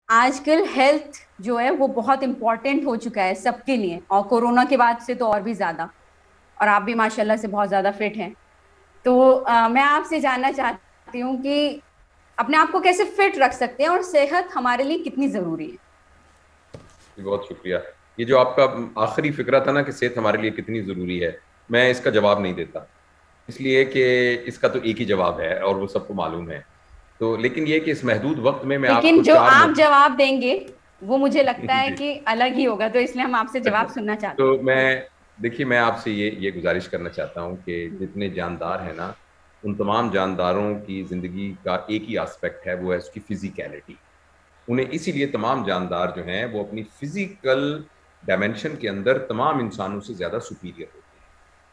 آج کل ہیلتھ جو ہے وہ بہت امپورٹنٹ ہو چکا ہے سب کے لیے، اور کورونا کے بعد سے تو اور بھی زیادہ. اور آپ بھی ماشاءاللہ سے بہت زیادہ فٹ ہیں. تو میں آپ سے جاننا چاہتی ہوں کہ اپنے آپ کو کیسے فٹ رکھ سکتے ہیں اور صحت ہمارے لیے کتنی ضروری ہے. بہت شکریہ. یہ جو آپ کا آخری فکرہ تھا نا کہ صحت ہمارے لیے کتنی ضروری ہے، میں اس کا جواب نہیں دیتا، اس لیے کہ اس کا تو ایک ہی جواب ہے اور وہ سب کو معلوم ہے. تو لیکن یہ کہ اس محدود وقت میں آپ لیکن کو جو چار آپ جواب دیں گے وہ مجھے لگتا ہے جی کہ الگ ہی ہوگا، تو اس لیے ہم آپ سے اچھا. جواب سننا چاہتے تو ہیں. دیکھیے میں آپ سے یہ گزارش کرنا چاہتا ہوں کہ جتنے جاندار ہیں نا، ان تمام جانداروں کی زندگی کا ایک ہی آسپیکٹ ہے، وہ ہے اس کی فزیکیلٹی. انہیں اسی لیے تمام جاندار جو ہیں وہ اپنی فزیکل ڈائمنشن کے اندر تمام انسانوں سے زیادہ سپیریئر ہوتے ہیں.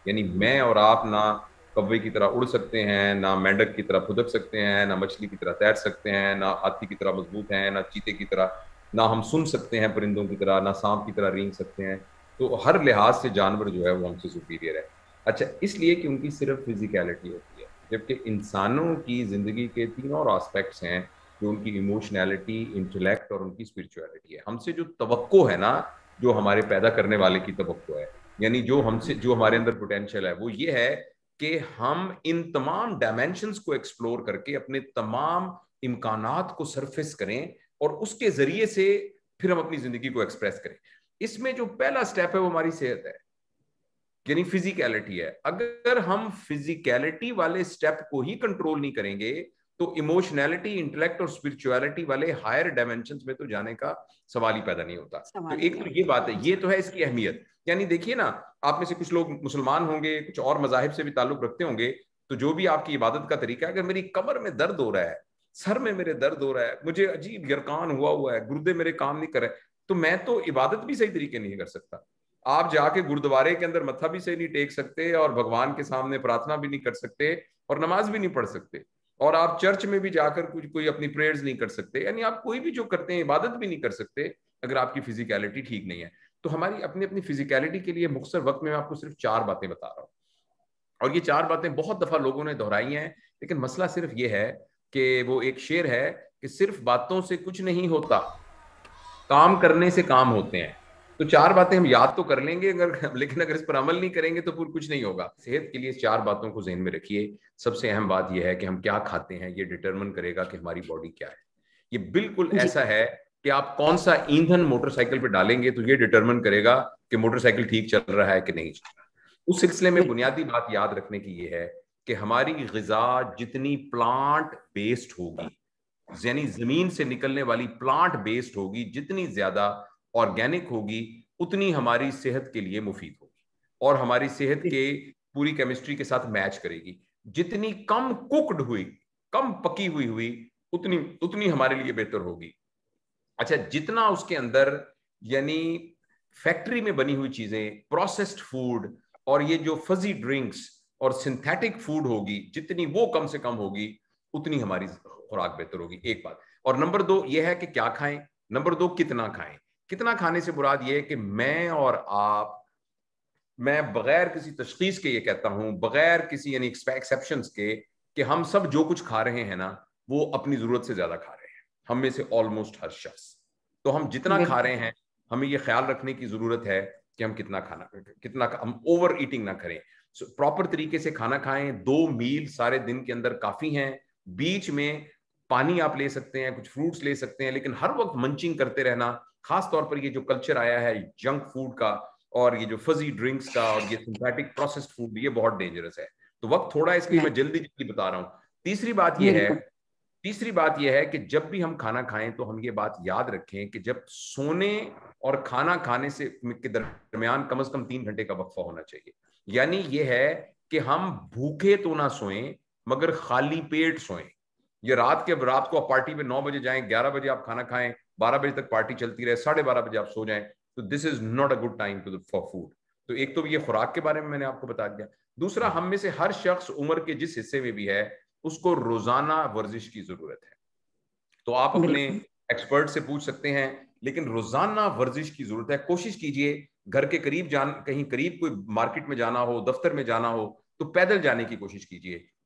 یعنی میں اور آپ نہ کوے کی طرح اڑ سکتے ہیں، نہ مینڈک کی طرح پھدک سکتے ہیں، نہ مچھلی کی طرح تیر سکتے ہیں، نہ ہاتھی کی طرح مضبوط ہیں، نہ چیتے کی طرح، نہ ہم سن سکتے ہیں پرندوں کی طرح، نہ سانپ کی طرح رینگ سکتے ہیں. تو ہر لحاظ سے جانور جو ہے وہ ہم سے سپیریئر ہے. اچھا، اس لیے کہ ان کی صرف فزیکیلٹی ہوتی ہے، جبکہ انسانوں کی زندگی کے تین اور آسپیکٹس ہیں جو ان کی ایموشنالٹی، انٹلیکٹ اور ان کی اسپرچولیٹی ہے. ہم سے جو توقع ہے نا، جو ہمارے پیدا کرنے والے کی توقع ہے، یعنی جو ہم سے، جو ہمارے اندر پوٹینشیل ہے، وہ یہ ہے کہ ہم ان تمام ڈائمینشنز کو ایکسپلور کر کے اپنے تمام امکانات کو سرفیس کریں اور اس کے ذریعے سے پھر ہم اپنی زندگی کو ایکسپریس کریں. اس میں جو پہلا سٹیپ ہے وہ ہماری صحت ہے، یعنی فزیکیلٹی ہے. اگر ہم فزیکیلٹی والے سٹیپ کو ہی کنٹرول نہیں کریں گے تو ایموشنالٹی، انٹلیکٹ اور اسپرچولیٹی والے ہائر ڈائمینشنز میں تو جانے کا سوال ہی پیدا نہیں ہوتا. تو سوال ہی ایک نہیں تو یہ بات ہے، ہوتا. یہ تو ہے اس کی اہمیت. یعنی دیکھیے نا، آپ میں سے کچھ لوگ مسلمان ہوں گے، کچھ اور مذاہب سے بھی تعلق رکھتے ہوں گے، تو جو بھی آپ کی عبادت کا طریقہ ہے، اگر میری کمر میں درد ہو رہا ہے، سر میں میرے درد ہو رہا ہے، مجھے عجیب یرقان ہوا ہے، گردے میرے کام نہیں کر رہے، تو میں تو عبادت بھی صحیح طریقے نہیں کر سکتا. آپ جا کے گردوارے کے اندر متھا بھی صحیح نہیں ٹیک سکتے، اور بھگوان کے سامنے پرارتھنا بھی نہیں کر سکتے، اور نماز بھی نہیں پڑھ سکتے، اور آپ چرچ میں بھی جا کر کچھ کوئی اپنی پریئرز نہیں کر سکتے. یعنی آپ کوئی بھی جو کرتے ہیں عبادت بھی نہیں کر سکتے اگر آپ کی فزیکیلٹی ٹھیک نہیں ہے. تو ہماری اپنی اپنی فزیکیلٹی کے لیے مختصر وقت میں آپ کو صرف 4 باتیں بتا رہا ہوں، اور یہ 4 باتیں بہت دفعہ لوگوں نے دہرائی ہیں. لیکن مسئلہ صرف یہ ہے کہ وہ ایک شعر ہے کہ صرف باتوں سے کچھ نہیں ہوتا، کام کرنے سے کام ہوتے ہیں. تو 4 باتیں ہم یاد تو کر لیں گے، لیکن اگر اس پر عمل نہیں کریں گے تو پھر کچھ نہیں ہوگا. صحت کے لیے اس 4 باتوں کو ذہن میں رکھیے. سب سے اہم بات یہ ہے کہ ہم کیا کھاتے ہیں، یہ ڈٹرمن کرے گا کہ ہماری باڈی کیا ہے. یہ بالکل جی. ایسا ہے کہ آپ کون سا ایندھن موٹر سائیکل پہ ڈالیں گے تو یہ ڈٹرمن کرے گا کہ موٹر سائیکل ٹھیک چل رہا ہے کہ نہیں چل رہا. اس سلسلے میں بالکل. بنیادی بات یاد رکھنے کی یہ ہے کہ ہماری غذا جتنی پلانٹ بیسڈ ہوگی، یعنی زمین سے نکلنے والی پلانٹ بیسڈ ہوگی، جتنی زیادہ آرگینک ہوگی اتنی ہماری صحت کے لیے مفید ہوگی اور ہماری صحت کے پوری کیمسٹری کے ساتھ میچ کرے گی. جتنی کم کوکڈ ہوئی، کم پکی ہوئی اتنی ہمارے لیے بہتر ہوگی. اچھا، جتنا اس کے اندر یعنی فیکٹری میں بنی ہوئی چیزیں، پروسیسڈ فوڈ اور یہ جو فزی ڈرنکس اور سنتھیٹک فوڈ ہوگی، جتنی وہ کم سے کم ہوگی اتنی ہماری خوراک بہتر ہوگی. ایک بات. اور نمبر 2 یہ ہے کہ کیا کھائیں. نمبر 2 کتنا کھائیں. کتنا کھانے سے مراد یہ ہے کہ میں اور آپ، میں بغیر کسی تشخیص کے یہ کہتا ہوں، بغیر کسی یعنی ایکسیپشنز کے، کہ ہم سب جو کچھ کھا رہے ہیں نا وہ اپنی ضرورت سے زیادہ کھا رہے ہیں، ہم میں سے آلموسٹ ہر شخص. تو ہم جتنا کھا بالکل. رہے ہیں ہمیں یہ خیال رکھنے کی ضرورت ہے کہ ہم کتنا ہم اوور ایٹنگ نہ کریں. پراپر طریقے سے کھانا کھائیں. 2 میل سارے دن کے اندر کافی ہیں. بیچ میں پانی آپ لے سکتے ہیں، کچھ فروٹس لے سکتے ہیں، لیکن ہر وقت منچنگ کرتے رہنا، خاص طور پر یہ جو کلچر آیا ہے جنک فوڈ کا اور یہ جو فزی ڈرنکس کا اور یہ سنتھیٹک پروسیسڈ فوڈ، یہ بہت ڈینجرس ہے. تو وقت تھوڑا ہے، اس لیے میں جلدی بتا رہا ہوں. تیسری بات یہ ہے، بالکل. کہ جب بھی ہم کھانا کھائیں تو ہم یہ بات یاد رکھیں کہ جب سونے اور کھانا کھانے سے کے درمیان کم از کم 3 گھنٹے کا وقفہ ہونا چاہیے. یعنی یہ ہے کہ ہم بھوکے تو نہ سوئیں مگر خالی پیٹ سوئیں. یہ رات کو آپ پارٹی پہ 9 بجے جائیں، 11 بجے آپ کھانا کھائیں، 12 بجے تک پارٹی چلتی رہے، 12:30 بجے آپ سو جائیں، تو this is not a good time for food. تو ایک تو یہ خوراک کے بارے میں نے آپ کو بتا دیا. دوسرا، ہم میں سے ہر شخص عمر کے جس حصے میں بھی ہے اس کو روزانہ ورزش کی ضرورت ہے. تو آپ اپنے بالکل. ایکسپرٹ سے پوچھ سکتے ہیں، لیکن روزانہ ورزش کی ضرورت ہے. کوشش کیجئے گھر کے قریب کہیں قریب کوئی مارکیٹ میں جانا ہو، دفتر میں جانا ہو تو پیدل جانے کی کوشش کیجئے.